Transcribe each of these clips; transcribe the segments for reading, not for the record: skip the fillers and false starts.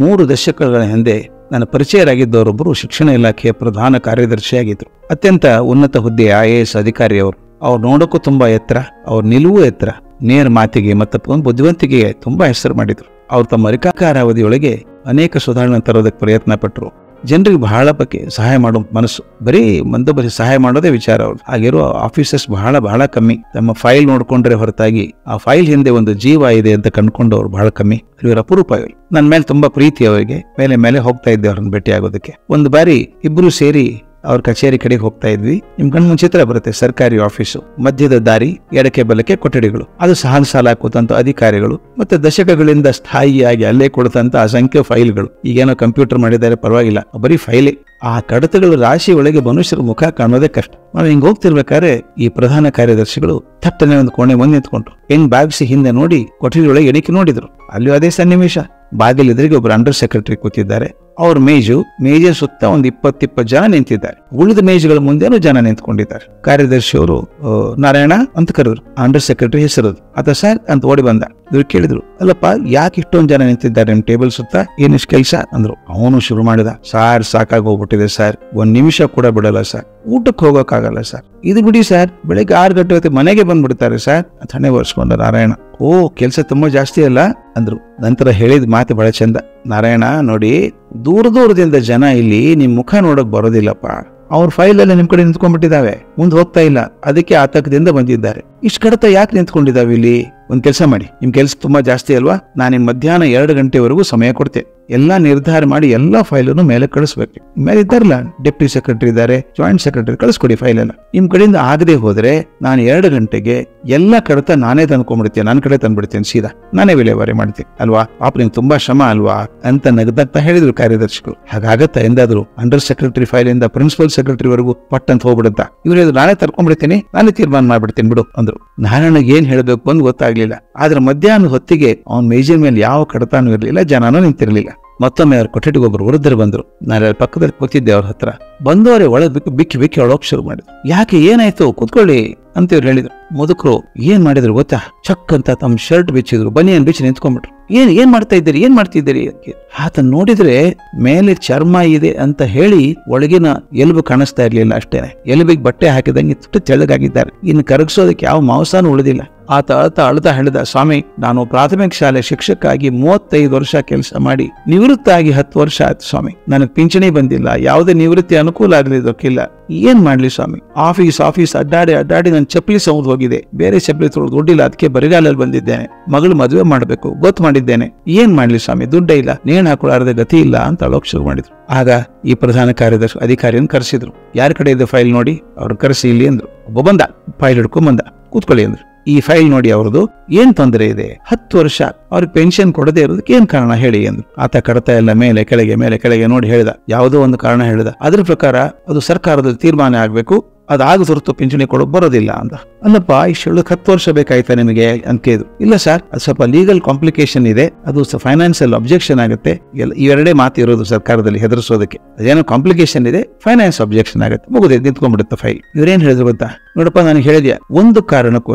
3 ದಶಕಗಳ ಹಿಂದೆ ನನ್ನ ಪರಿಚಯರಾಗಿದ್ದವರೊಬ್ಬರು ಶಿಕ್ಷಣ ಇಲಾಖೆಯ ಪ್ರಧಾನ ಕಾರ್ಯದರ್ಶಿಯಾಗಿದ್ದರು. ಅತ್ಯಂತ ಉನ್ನತ ಹುದ್ದೆಯ IAS ಅಧಿಕಾರಿಯವರು. ಅವ್ರು ನೋಡೋಕ್ಕೂ ತುಂಬಾ ಎತ್ತರ, ಅವ್ರ ನಿಲುವು ಎತ್ತರ, ನೇರ ಮಾತಿಗೆ ಮತ್ತು ಬುದ್ಧಿವಂತಿಕೆಗೆ ತುಂಬಾ ಹೆಸರು ಮಾಡಿದ್ರು. ಅವ್ರು ತಮ್ಮ ಅಧಿಕಾರಾವಧಿಯೊಳಗೆ ಅನೇಕ ಸುಧಾರಣೆ ತರೋದಕ್ಕೆ ಪ್ರಯತ್ನ ಪಟ್ಟರು. ಜನರಿಗೆ ಬಹಳ ಬಗ್ಗೆ ಸಹಾಯ ಮಾಡೋ ಮನಸ್ಸು, ಬರೀ ಬರೀ ಸಹಾಯ ಮಾಡೋದೇ ವಿಚಾರ ಅವ್ರು. ಆಗಿರೋ ಆಫೀಸರ್ಸ್ ಬಹಳ ಕಮ್ಮಿ. ತಮ್ಮ ಫೈಲ್ ನೋಡ್ಕೊಂಡ್ರೆ ಹೊರತಾಗಿ ಆ ಫೈಲ್ ಹಿಂದೆ ಒಂದು ಜೀವ ಇದೆ ಅಂತ ಕಂಡುಕೊಂಡವ್ರು ಬಹಳ ಕಮ್ಮಿ. ಇವರು ಅಪರೂಪ. ಇವರು ನನ್ನ ಮೇಲೆ ತುಂಬಾ ಪ್ರೀತಿ. ಅವರಿಗೆ ಮೇಲೆ ಹೋಗ್ತಾ ಇದ್ದೆ ಅವ್ರನ್ನ ಭೇಟಿ ಆಗೋದಕ್ಕೆ. ಒಂದು ಬಾರಿ ಇಬ್ರು ಸೇರಿ ಅವ್ರ ಕಚೇರಿ ಕಡೆಗೆ ಹೋಗ್ತಾ ಇದ್ವಿ. ನಿಮ್ ಕಣ್ಮುಂದೆ ಚಿತ್ರ ಬರುತ್ತೆ. ಸರ್ಕಾರಿ ಆಫೀಸು, ಮಧ್ಯದ ದಾರಿ, ಎಡಕ್ಕೆ ಬಲಕ್ಕೆ ಕೊಠಡಿಗಳು, ಅದು ಸಾಲ ಕೂತಂತ ಅಧಿಕಾರಿಗಳು, ಮತ್ತೆ ದಶಕಗಳಿಂದ ಸ್ಥಾಯಿಯಾಗಿ ಅಲ್ಲೇ ಕೊಡ್ತಂತ ಅಸಂಖ್ಯ ಫೈಲ್ಗಳು. ಈಗೇನೋ ಕಂಪ್ಯೂಟರ್ ಮಾಡಿದ್ದಾರೆ, ಪರವಾಗಿಲ್ಲ, ಬರೀ ಫೈಲೇ. ಆ ಕಡತಗಳ ರಾಶಿ ಒಳಗೆ ಮನುಷ್ಯರ ಮುಖ ಕಾಣೋದೇ ಕಷ್ಟ. ನಾವು ಹಿಂಗ್ ಹೋಗ್ತಿರ್ಬೇಕಾದ್ರೆ ಈ ಪ್ರಧಾನ ಕಾರ್ಯದರ್ಶಿಗಳು ಥಟ್ಟನೆ ಒಂದು ಕೋಣೆ ಮುಂದೆ ನಿಂತ್ಕೊಂಡ್ರು. ಹೆಂಗ್ ಬಾಗಿಸಿ ಹಿಂದೆ ನೋಡಿ ಕೊಠಡಿ ಒಳಗೆ ಎಣಿಕೆ ನೋಡಿದ್ರು. ಅಲ್ಲಿಯೂ ಅದೇ ಸನ್ನಿವೇಶ. ಬಾಗಿಲಿದ್ರಿಗೆ ಒಬ್ರು ಅಂಡರ್ ಸೆಕ್ರೆಟರಿ ಕೂತಿದ್ದಾರೆ. ಅವ್ರ ಮೇಜಿನ ಸುತ್ತ ಒಂದು 20 ಜನ ನಿಂತಿದ್ದಾರೆ. ಉಳಿದ ಮೇಜುಗಳ ಮುಂದೆನೂ ಜನ ನಿಂತ್ಕೊಂಡಿದ್ದಾರೆ. ಕಾರ್ಯದರ್ಶಿಯವರು ನಾರಾಯಣ ಅಂತ ಕರೆದ್ರು. ಅಂಡರ್ ಸೆಕ್ರೆಟರಿ ಹೆಸರದು. ಆತ ಸರ್ ಅಂತ ಓಡಿ ಬಂದ. ಇವ್ರು ಕೇಳಿದ್ರು, ಅಲ್ಲಪ್ಪ ಯಾಕೆ ಇಷ್ಟೊಂದು ಜನ ನಿಂತಿದ್ದಾರೆ ನಿಮ್ ಟೇಬಲ್ ಸುತ್ತ, ಏನಿಷ್ಟು ಕೆಲಸ ಅಂದ್ರು. ಅವನು ಶುರು ಮಾಡಿದ, ಸಾರ್ ಸಾಕಾಗಿ ಹೋಗ್ಬಿಟ್ಟಿದೆ ಸರ್, 1 ನಿಮಿಷ ಕೂಡ ಬಿಡಲ್ಲ ಸರ್, ಊಟಕ್ಕೆ ಹೋಗೋಕ್ಕಾಗಲ್ಲ ಸರ್, ಇದು ಬಿಡಿ ಸರ್, ಬೆಳಿಗ್ಗೆ 6 ಗಂಟೆ ಹೊತ್ತಿಗೆ ಮನೆಗೆ ಬಂದ್ಬಿಡ್ತಾರೆ ಸರ್ ಅಂತ ಹಣೆ ಒರೆಸ್ಕೊಂಡ ನಾರಾಯಣ. ಓ, ಕೆಲಸ ತುಂಬಾ ಜಾಸ್ತಿ ಅಲ್ಲ ಅಂದ್ರು. ನಂತರ ಹೇಳಿದ ಮಾತು ಬಹಳ ಚಂದ. ನಾರಾಯಣ ನೋಡಿ, ದೂರದಿಂದ ಜನ ಇಲ್ಲಿ ನಿಮ್ ಮುಖ ನೋಡಕ್ ಬರೋದಿಲ್ಲಪ್ಪ. ಅವ್ರ ಫೈಲ್ ಎಲ್ಲ ನಿಮ್ ಕಡೆ ನಿಂತ್ಕೊಂಡ್ಬಿಟ್ಟಿದಾವೆ, ಮುಂದೆ ಹೋಗ್ತಾ ಇಲ್ಲ. ಅದಕ್ಕೆ ಆತಂಕದಿಂದ ಬಂದಿದ್ದಾರೆ. ಇಷ್ಟು ಕಡತ ಯಾಕೆ ನಿಂತ್ಕೊಂಡಿದಾವೆ ಇಲ್ಲಿ? ಒಂದ್ ಕೆಲಸ ಮಾಡಿ, ನಿಮ್ ಕೆಲಸ ತುಂಬಾ ಜಾಸ್ತಿ ಅಲ್ವಾ, ನಾನು ನಿಮ್ ಮಧ್ಯಾಹ್ನ 2 ಗಂಟೆವರೆಗೂ ಸಮಯ ಕೊಡ್ತೇನೆ. ಎಲ್ಲಾ ನಿರ್ಧಾರ ಮಾಡಿ ಎಲ್ಲಾ ಫೈಲನ್ನು ಮೇಲೆ ಕಳಿಸ್ಬೇಕು. ಮೇಲೆ ಇದ್ದಾರಲ್ಲ, ಡೆಪ್ಟಿ ಸೆಕ್ರೆಟರಿ ಇದ್ದಾರೆ, ಜಾಯಿಂಟ್ ಸೆಕ್ರೆಟರಿ, ಕಳಿಸ್ಕೊಡಿ ಫೈಲ್ ಎಲ್ಲ. ನಿಮ್ ಕಡೆಯಿಂದ ಆಗದೆ ಹೋದ್ರೆ ನಾನು 2 ಗಂಟೆಗೆ ಎಲ್ಲಾ ಕಡತ ನಾನೇ ತಂದ್ಕೊಂಡ್ಬಿಡ್ತೇನೆ, ನನ್ನ ಕಡೆ ತಂದ್ಬಿಡ್ತೇನೆ, ಸೀದಾ ನಾನೇ ವಿಲೇವಾರಿ ಮಾಡ್ತೀನಿ ಅಲ್ವಾ, ಪಾಪ ನಿಮ್ಗೆ ತುಂಬಾ ಶ್ರಮ ಅಲ್ವಾ ಅಂತ ನಗದತ್ತ ಹೇಳಿದ್ರು ಕಾರ್ಯದರ್ಶಿಗಳು. ಹಾಗಾಗತ್ತಾ ಎಂದಾದ್ರು? ಅಂಡರ್ ಸೆಕ್ರೆಟರಿ ಫೈಲ್ ಇಂದ ಪ್ರಿನ್ಸಿಪಲ್ ಸೆಕ್ರೆಟರಿ ವರೆಗೂ ಪಟ್ ಅಂತ ಹೋಗ್ಬಿಡುತ್ತಾ? ಇವ್ರು ನಾನೇ ತರ್ಕೊಂಡ್ಬಿಡ್ತೀನಿ, ನಾನೇ ತೀರ್ಮಾನ ಮಾಡ್ಬಿಡ್ತೀನಿ ಬಿಡು ಅಂದ್ರು. ನಾರಾಯಣಗೆ ಏನ್ ಹೇಳ್ಬೇಕು ಅಂತ ಗೊತ್ತಾಗ್ಲಿಲ್ಲ. ಆದ್ರೆ ಮಧ್ಯಾಹ್ನ ಹೊತ್ತಿಗೆ ಅವ್ನ ಮೇಜಿನ ಮೇಲೆ ಯಾವ ಕಡತಾನು ಇರ್ಲಿಲ್ಲ, ಜನನೂ ನಿಂತಿರ್ಲಿಲ್ಲ. ಮತ್ತೊಮ್ಮೆ ಅವ್ರ ಕೊಠಡಿಗೆ ಒಬ್ರು ವೃದ್ಧರು ಬಂದ್ರು. ನಾನು ಪಕ್ಕದಲ್ಲಿ ಕೂತಿದ್ದೆ ಅವ್ರ ಹತ್ರ. ಬಂದವರೇ ಒಳಗ್ ಬಿಕ್ಕಿ ಒಳಗ್ ಶುರು ಮಾಡಿದ್ರು. ಯಾಕೆ, ಏನಾಯ್ತು, ಕೂತ್ಕೊಳ್ಳಿ ಅಂತ ಇವ್ರು ಹೇಳಿದ್ರು. ಮುದುಕರು ಏನ್ ಮಾಡಿದ್ರು ಗೊತ್ತಾ? ಚಕ್ ಅಂತ ತಮ್ಮ ಶರ್ಟ್ ಬಿಚ್ಚಿದ್ರು, ಬನಿಯನ್ ಬಿಚ್ಚಿ ನಿಂತ್ಕೊಂಡ್ಬಿಟ್ರು. ಏನ್ ಮಾಡ್ತಿದ್ದೀರಿ ಆತ ನೋಡಿದ್ರೆ ಮೇಲೆ ಚರ್ಮ ಇದೆ ಅಂತ ಹೇಳಿ ಒಳಗಿನ ಎಲುಬು ಕಾಣಿಸ್ತಾ ಇರ್ಲಿಲ್ಲ ಅಷ್ಟೇನೆ. ಎಲುಬಿಗೆ ಬಟ್ಟೆ ಹಾಕಿದಂಗೆ ಇಷ್ಟು ತೆಳ್ಳಗಾಗಿದ್ದಾರೆ. ಇನ್ನು ಕರಗಿಸೋದಕ್ಕೆ ಯಾವ ಮಾಂಸನೂ ಉಳಿದಿಲ್ಲ. ಆತ ಅಳ್ತಾ ಹೇಳಿದ, ಸ್ವಾಮಿ, ನಾನು ಪ್ರಾಥಮಿಕ ಶಾಲೆ ಶಿಕ್ಷಕಾಗಿ 35 ವರ್ಷ ಕೆಲಸ ಮಾಡಿ ನಿವೃತ್ತ ಆಗಿ 10 ವರ್ಷ ಆಯ್ತು ಸ್ವಾಮಿ. ನನಗೆ ಪಿಂಚಣಿ ಬಂದಿಲ್ಲ, ಯಾವುದೇ ನಿವೃತ್ತಿ ಅನುಕೂಲ ಆಗಲಿದ್ದಕ್ಕಿಲ್ಲ. ಏನ್ ಮಾಡ್ಲಿ ಸ್ವಾಮಿ? ಆಫೀಸ್ ಅಡ್ಡಾಡಿ ನನ್ನ ಚಪ್ಪಲಿ ಸೌದ್ ಹೋಗಿದೆ, ಬೇರೆ ಚಪ್ಪಲಿ ತೊಳೆದು ದುಡ್ಡಿಲ್ಲ, ಅದಕ್ಕೆ ಬರಿಗಾಲಲ್ಲಿ ಬಂದಿದ್ದೇನೆ. ಮಗಳು ಮದುವೆ ಮಾಡ್ಬೇಕು, ಗೊತ್ತು ಮಾಡಿದ್ದೇನೆ. ಏನ್ ಮಾಡ್ಲಿ ಸ್ವಾಮಿ, ದುಡ್ಡೇ ಇಲ್ಲ, ನೇಣು ಹಾಕೊಳ್ಳಾರದ ಗತಿ ಇಲ್ಲ ಅಂತ ಅಳೋಕ್ ಶುರು ಮಾಡಿದ್ರು. ಆಗ ಈ ಪ್ರಧಾನ ಕಾರ್ಯದರ್ಶಿ ಅಧಿಕಾರಿಯನ್ನು ಕರೆಸಿದ್ರು. ಯಾರ ಕಡೆ ಇದೆ ಫೈಲ್ ನೋಡಿ, ಅವ್ರು ಕರೆಸಿ ಇಲ್ಲಿ ಅಂದ್ರು. ಒಬ್ಬ ಬಂದ, ಫೈಲ್ ಹಿಡ್ಕೊಂಡ್ ಬಂದ. ಕೂತ್ಕೊಳ್ಳಿ ಅಂದ್ರು. ಈ ಫೈಲ್ ನೋಡಿ, ಅವ್ರದ್ದು ಏನ್ ತೊಂದರೆ ಇದೆ, 10 ವರ್ಷ ಅವ್ರಿಗೆ ಪೆನ್ಷನ್ ಕೊಡದೆ ಇರೋದಕ್ಕೆ ಏನ್ ಕಾರಣ ಹೇಳಿ ಅಂದ್ರು. ಆತ ಕಡತ ಎಲ್ಲ ಮೇಲೆ ಕೆಳಗೆ ನೋಡಿ ಹೇಳಿದ, ಯಾವುದೋ ಒಂದು ಕಾರಣ ಹೇಳಿದ. ಅದ್ರ ಪ್ರಕಾರ ಅದು ಸರ್ಕಾರದ ತೀರ್ಮಾನ ಆಗ್ಬೇಕು, ಅದಾಗ ಹೊರತು ಪಿಂಚಣಿ ಕೊಡೋಕ್ ಬರೋದಿಲ್ಲ ಅಂತ. ಅಲ್ಲಪ್ಪ, ಇಷ್ಟು 10 ವರ್ಷ ಬೇಕಾಯ್ತಾ ನಿಮಗೆ ಅಂತ ಕೇಳಿದ್ರು. ಇಲ್ಲ ಸರ್, ಅದು ಸ್ವಲ್ಪ ಲೀಗಲ್ ಕಾಂಪ್ಲಿಕೇಶನ್ ಇದೆ, ಅದು ಫೈನಾನ್ಸಿಯಲ್ ಅಬ್ಜೆಕ್ಷನ್ ಆಗುತ್ತೆ. ಇವೆರಡೇ ಮಾತು ಇರೋದು ಸರ್ಕಾರದಲ್ಲಿ ಹೆದರ್ಸೋದಕ್ಕೆ. ಅದೇನೋ ಕಾಂಪ್ಲಿಕೇಶನ್ ಇದೆ, ಫೈನಾನ್ಸ್ ಅಬ್ಜೆಕ್ಷನ್ ಆಗುತ್ತೆ, ಮುಗುದೇ ನಿಂತ್ಕೊಂಡ್ಬಿಡುತ್ತೆ ಫೈಲ್. ಇವ್ರೇನ್ ಹೇಳಿದ್ರು ಗೊತ್ತಾ? ನೋಡಪ್ಪ, ನಾನು ಹೇಳಿದ್ಯಾ, ಒಂದು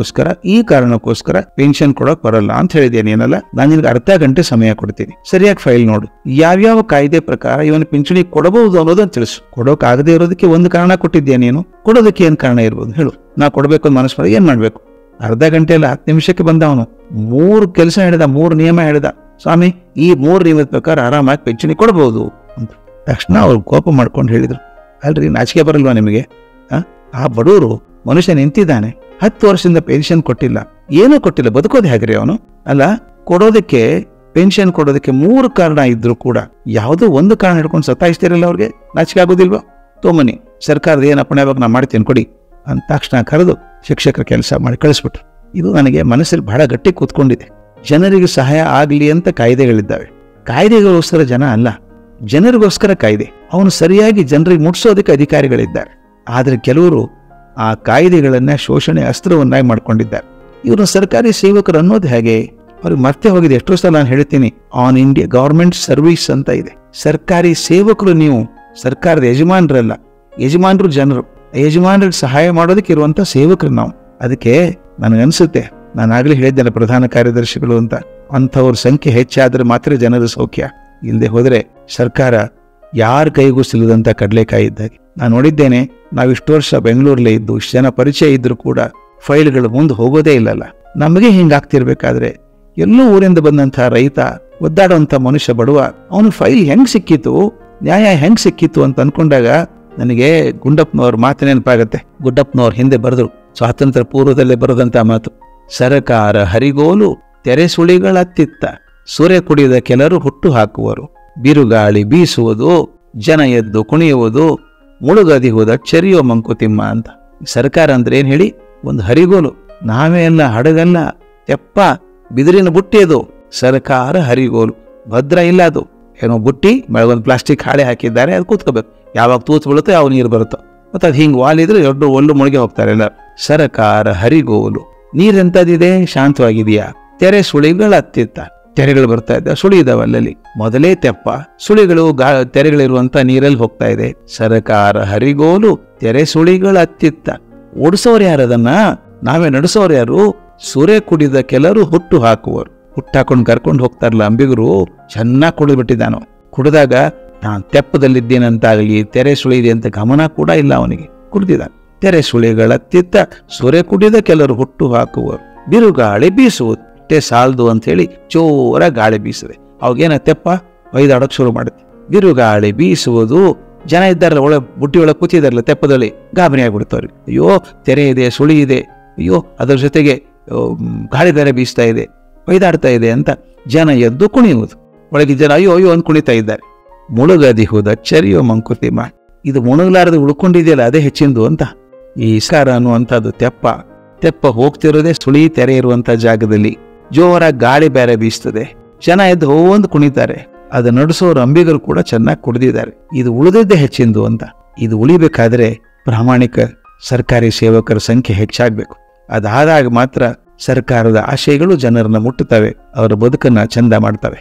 ಈ ಕಾರಣಕ್ಕೋಸ್ಕರ ಪೆನ್ಷನ್ ಕೊಡೋಕ್ ಬರಲ್ಲ ಅಂತ ಹೇಳಿದ್ಯಾ ನೀನಲ್ಲ, ನಾನು ನಿನ್ಗೆ ಅರ್ಧ ಗಂಟೆ ಸಮಯ ಕೊಡ್ತೀನಿ, ಸರಿಯಾಗಿ ಫೈಲ್ ನೋಡು, ಯಾವ್ಯಾವ ಕಾಯ್ದೆ ಪ್ರಕಾರ ಇವನು ಪಿಂಚಣಿ ಕೊಡಬಹುದು ಅನ್ನೋದನ್ನ ತಿಳಿಸು. ಕೊಡೋಕ್ ಆಗದೆ ಇರೋದಕ್ಕೆ ಒಂದು ಕಾರಣ ಕೊಟ್ಟಿದ್ಯಾ ನೀನು, ಕೊಡೋದಕ್ಕೆ ಏನ್ ಕಾರಣ ಇರ್ಬೋದು ಹೇಳು, ನಾ ಕೊಡ್ಬೇಕು ಅಂತ ಮನಸ್ಸು ಮಾಡಿ ಏನ್ ಮಾಡ್ಬೇಕು? ಅರ್ಧ ಗಂಟೆ ಅಲ್ಲ, 10 ನಿಮಿಷಕ್ಕೆ ಬಂದ ಅವನು. 3 ಕೆಲಸ ಹೇಳಿದ, 3 ನಿಯಮ ಹೇಳಿದ. ಸ್ವಾಮಿ, ಈ 3 ನಿಯಮದ ಪ್ರಕಾರ ಆರಾಮಾಗಿ ಪಿಂಚಣಿ ಕೊಡಬಹುದು ಅಂತ. ತಕ್ಷಣ ಅವ್ರು ಕೋಪ ಮಾಡ್ಕೊಂಡು ಹೇಳಿದ್ರು, ಅಲ್ರಿ, ನಾಚಿಕೆ ಬರಲ್ವಾ ನಿಮಗೆ? ಆ ಬಡವರು ಮನುಷ್ಯ ನಿಂತಿದ್ದಾನೆ, 10 ವರ್ಷದಿಂದ ಪೆನ್ಷನ್ ಕೊಟ್ಟಿಲ್ಲ, ಏನೂ ಕೊಟ್ಟಿಲ್ಲ, ಬದುಕೋದು ಹೇಗ್ರಿ ಅವನು? ಅಲ್ಲ, ಪೆನ್ಷನ್ ಕೊಡೋದಕ್ಕೆ 3 ಕಾರಣ ಇದ್ರು ಕೂಡ ಯಾವುದೋ ಒಂದು ಕಾರಣ ಹಿಡ್ಕೊಂಡು ಸತಾಯಿಸ್ತಿರಲ್ಲ ಅವ್ರಿಗೆ, ನಾಚಿಕೆ ಆಗೋದಿಲ್ವಾ? ತೋಮನಿ, ಸರ್ಕಾರದ ಏನು ಅಪ್ಪಣೆ ಆವಾಗ ನಾ ಮಾಡ್ತೇನೆ ಕೊಡಿ ಅಂತ ತಕ್ಷಣ ಕರೆದು ಶಿಕ್ಷಕರ ಕೆಲಸ ಮಾಡಿ ಕಳಿಸ್ಬಿಟ್ರು. ಇದು ನನಗೆ ಮನಸ್ಸಲ್ಲಿ ಬಹಳ ಗಟ್ಟಿ ಕೂತ್ಕೊಂಡಿದೆ. ಜನರಿಗೆ ಸಹಾಯ ಆಗಲಿ ಅಂತ ಕಾಯ್ದೆಗಳಿದ್ದಾವೆ. ಕಾಯ್ದೆಗೋಸ್ಕರ ಜನ ಅಲ್ಲ, ಜನರಿಗೋಸ್ಕರ ಕಾಯ್ದೆ. ಅವನು ಸರಿಯಾಗಿ ಜನರಿಗೆ ಮುಟ್ಸೋದಕ್ಕೆ ಅಧಿಕಾರಿಗಳಿದ್ದಾರೆ. ಆದರೆ ಕೆಲವರು ಆ ಕಾಯ್ದೆಗಳನ್ನ ಶೋಷಣೆ ಅಸ್ತ್ರವನ್ನಾಗಿ ಮಾಡ್ಕೊಂಡಿದ್ದಾರೆ. ಇವರು ಸರ್ಕಾರಿ ಸೇವಕರು ಅನ್ನೋದು ಹೇಗೆ? ಅವ್ರಿಗೆ ಮತ್ತೆ ಹೋಗಿದೆ. ಎಷ್ಟೋ ಸಲ ನಾನು ಹೇಳ್ತೀನಿ, ಆನ್ ಇಂಡಿಯಾ ಗವರ್ಮೆಂಟ್ ಸರ್ವಿಸ್ ಅಂತ ಇದೆ. ಸರ್ಕಾರಿ ಸೇವಕರು ನೀವು, ಸರ್ಕಾರದ ಯಜಮಾನರಲ್ಲ. ಯಜಮಾನರು ಜನರು, ಯಜಮಾನರಿಗೆ ಸಹಾಯ ಮಾಡೋದಕ್ಕೆ ಇರುವಂತ ಸೇವಕರು ನಾವು. ಅದಕ್ಕೆ ನನಗನ್ಸುತ್ತೆ, ನಾನು ಆಗ್ಲೇ ಹೇಳಿದ್ದೇನೆ ಪ್ರಧಾನ ಕಾರ್ಯದರ್ಶಿಗಳು ಅಂತ, ಅಂಥವ್ರ ಸಂಖ್ಯೆ ಹೆಚ್ಚಾದ್ರೆ ಮಾತ್ರ ಜನರ ಸೌಖ್ಯ. ಇಲ್ಲದೆ ಹೋದರೆ ಸರ್ಕಾರ ಯಾರ ಕೈಗೂ ಸಿಲ್ಲದಂಥ ಕಡಲೆಕಾಯಿ ಇದ್ದಾಗೆ. ನಾನು ನೋಡಿದ್ದೇನೆ, ನಾವಿಷ್ಟು ವರ್ಷ ಬೆಂಗಳೂರಲ್ಲೇ ಇದ್ದು ಇಷ್ಟು ಜನ ಪರಿಚಯ ಇದ್ರೂ ಕೂಡ ಫೈಲ್ಗಳು ಮುಂದೆ ಹೋಗೋದೇ ಇಲ್ಲಲ್ಲ. ನಮಗೆ ಹಿಂಗಾಗ್ತಿರ್ಬೇಕಾದ್ರೆ ಎಲ್ಲೂ ಊರಿಂದ ಬಂದಂಥ ರೈತ, ಒದ್ದಾಡುವಂಥ ಮನುಷ್ಯ, ಬಡವ, ಅವನು ಫೈಲ್ ಹೆಂಗ್ ಸಿಕ್ಕಿತು, ನ್ಯಾಯ ಹೆಂಗ್ ಸಿಕ್ಕಿತು ಅಂತ ಅನ್ಕೊಂಡಾಗ ನನಗೆ ಗುಂಡಪ್ಪನವ್ರ ಮಾತು ನೆನಪಾಗತ್ತೆ. ಗುಂಡಪ್ಪನವ್ರ ಹಿಂದೆ ಬರೆದ್ರು, ಸ್ವಾತಂತ್ರ್ಯ ಪೂರ್ವದಲ್ಲೇ ಬರೆದಂಥ ಮಾತು, ಸರಕಾರ ಹರಿಗೋಲು ತೆರೆ ಸುಳಿಗಳತ್ತಿತ್ತ, ಸೂರ್ಯ ಕುಡಿದ ಕೆಲರು ಹುಟ್ಟು ಹಾಕುವರು, ಬಿರುಗಾಳಿ ಬೀಸುವುದು ಜನ ಎದ್ದು ಕುಣಿಯುವುದು, ಮುಳುಗದಿ ಹೋದ ಚೆರಿಯೋ ಮಂಕುತಿಮ್ಮ ಅಂತ. ಸರ್ಕಾರ ಅಂದ್ರೆ ಏನ್ ಹೇಳಿ? ಒಂದು ಹರಿಗೋಲು. ನಾವೇ ಎಲ್ಲ ಹಡಗಲ್ಲ, ತೆಪ್ಪ, ಬಿದಿರಿನ ಬುಟ್ಟಿ ಅದು ಸರ್ಕಾರ ಹರಿಗೋಲು. ಭದ್ರ ಇಲ್ಲ ಅದು, ಏನೋ ಬುಟ್ಟಿ ಒಂದು ಪ್ಲಾಸ್ಟಿಕ್ ಹಾಳೆ ಹಾಕಿದ್ದಾರೆ, ಅದು ಕೂತ್ಕೋಬೇಕು. ಯಾವಾಗ ತೂತು ಬೀಳುತ್ತೋ ಯಾವ ನೀರು ಬರುತ್ತೋ, ಮತ್ತೆ ಅದು ಹಿಂಗೆ ವಾಲಿದ್ರೆ ದೊಡ್ಡ ಒಲ್ಲು ಮುಳುಗಿ ಹೋಗ್ತಾರೆ ಎಲ್ಲ. ಸರಕಾರ ಹರಿಗೋಲು. ನೀರೆಂತದಿದೆ? ಶಾಂತವಾಗಿದೆಯಾ? ತೆರೆ ಸುಳಿಗಳ ಹತ್ತಿತ್ತ, ತೆರೆಗಳು ಬರ್ತಾ ಇದ್ದ, ಸುಳಿ ಇದಾವೆ ಅಲ್ಲಲ್ಲಿ. ಮೊದಲೇ ತೆಪ್ಪ, ಸುಳಿಗಳು ತೆರೆಗಳಿರುವಂತ ನೀರಲ್ಲಿ ಹೋಗ್ತಾ ಇದೆ. ಸರಕಾರ ಹರಿಗೋಲು ತೆರೆ ಸುಳಿಗಳ ಹತ್ತಿತ್ತ. ಓಡಿಸೋರು ಯಾರದನ್ನ? ನಾವೇ ನಡೆಸೋರು ಯಾರು? ಸೂರ್ಯ ಕುಡಿದ ಕೆಲರು ಹುಟ್ಟು ಹಾಕುವರು. ಹುಟ್ಟಾಕೊಂಡು ಕರ್ಕೊಂಡು ಹೋಗ್ತಾರಲ್ಲ ಅಂಬಿಗರು, ಚೆನ್ನಾಗಿ ಕುಡಿದ್ಬಿಟ್ಟಿದ್ದಾನು. ಕುಡಿದಾಗ ನಾನು ತೆಪ್ಪದಲ್ಲಿದ್ದೇನಂತಾಗಲಿ, ತೆರೆ ಸುಳಿದೆ ಅಂತ ಗಮನ ಕೂಡ ಇಲ್ಲ ಅವನಿಗೆ. ಕುಡಿದಿದ್ದಾನೆ. ತೆರೆ ಸುಳಿಗಳತ್ತಿತ್ತ ಸೂರ್ಯ ಕುಡಿದ ಕೆಲರು ಹುಟ್ಟು ಹಾಕುವರು, ಬಿರುಗಾಳಿ ಬೀಸುವುದು. ಅಷ್ಟೇ ಸಾಲದು ಅಂತ ಹೇಳಿ ಜೋರ ಗಾಳಿ ಬೀಸಿದೆ. ಅವಾಗೇನ ತೆಪ್ಪ ಒಯ್ದಾಡೋಕೆ ಶುರು ಮಾಡುತ್ತೆ. ಬಿರುಗಾಳಿ ಬೀಸುವುದು, ಜನ ಇದ್ದಾರಲ್ಲ ಒಳ ಬುಟ್ಟಿ ಒಳಗೆ ಕೂತಿದಾರಲ್ಲ ತೆಪ್ಪದಲ್ಲಿ, ಗಾಬರಿ ಆಗ್ಬಿಡ್ತವ್ರಿಗೆ. ಅಯ್ಯೋ ತೆರೆ ಇದೆ, ಸುಳಿ ಇದೆ, ಅಯ್ಯೋ ಅದರ ಜೊತೆಗೆ ಗಾಳಿ ಬೇರೆ ಬೀಸ್ತಾ ಇದೆ, ಒಯ್ದಾಡ್ತಾ ಇದೆ ಅಂತ ಜನ ಎದ್ದು ಕುಣಿಯುವುದು. ಒಳಗೆ ಜನ ಅಯ್ಯೋ ಅಯ್ಯೋ ಅಂತ ಕುಣಿತಾ ಇದ್ದಾರೆ. ಮುಳುಗದಿಹುದ ಚರಿಯೋ ಮಂಕುತಿಮ್ಮ. ಇದು ಮುಳುಗಲಾರದು ಉಳ್ಕೊಂಡಿದೆಯಲ್ಲ ಅದೇ ಹೆಚ್ಚಿಂದು ಅಂತ. ಈ ಇಸ್ಕಾರ ಅನ್ನುವಂಥದ್ದು ತೆಪ್ಪ ಹೋಗ್ತಿರೋದೇ ಸುಳಿ ತೆರೆ ಇರುವಂತ ಜಾಗದಲ್ಲಿ. ಜೋರ ಗಾಳಿ ಬೇರೆ ಬೀಸ್ತದೆ, ಜನ ಎದ್ದು ಹೋಗೊಂದು ಕುಣಿತಾರೆ. ಅದು ನಡೆಸೋರು ಅಂಬಿಗರು ಕೂಡ ಚೆನ್ನಾಗಿ ಕುಡಿದಿದ್ದಾರೆ. ಇದು ಉಳಿದಿದ್ದೇ ಹೆಚ್ಚಿಂದು ಅಂತ. ಇದು ಉಳಿಬೇಕಾದ್ರೆ ಪ್ರಾಮಾಣಿಕ ಸರ್ಕಾರಿ ಸೇವಕರ ಸಂಖ್ಯೆ ಹೆಚ್ಚಾಗಬೇಕು. ಅದಾದಾಗ ಮಾತ್ರ ಸರ್ಕಾರದ ಆಶಯಗಳು ಜನರನ್ನ ಮುಟ್ಟುತ್ತವೆ, ಅವರ ಬದುಕನ್ನ ಚಂದ ಮಾಡ್ತವೆ.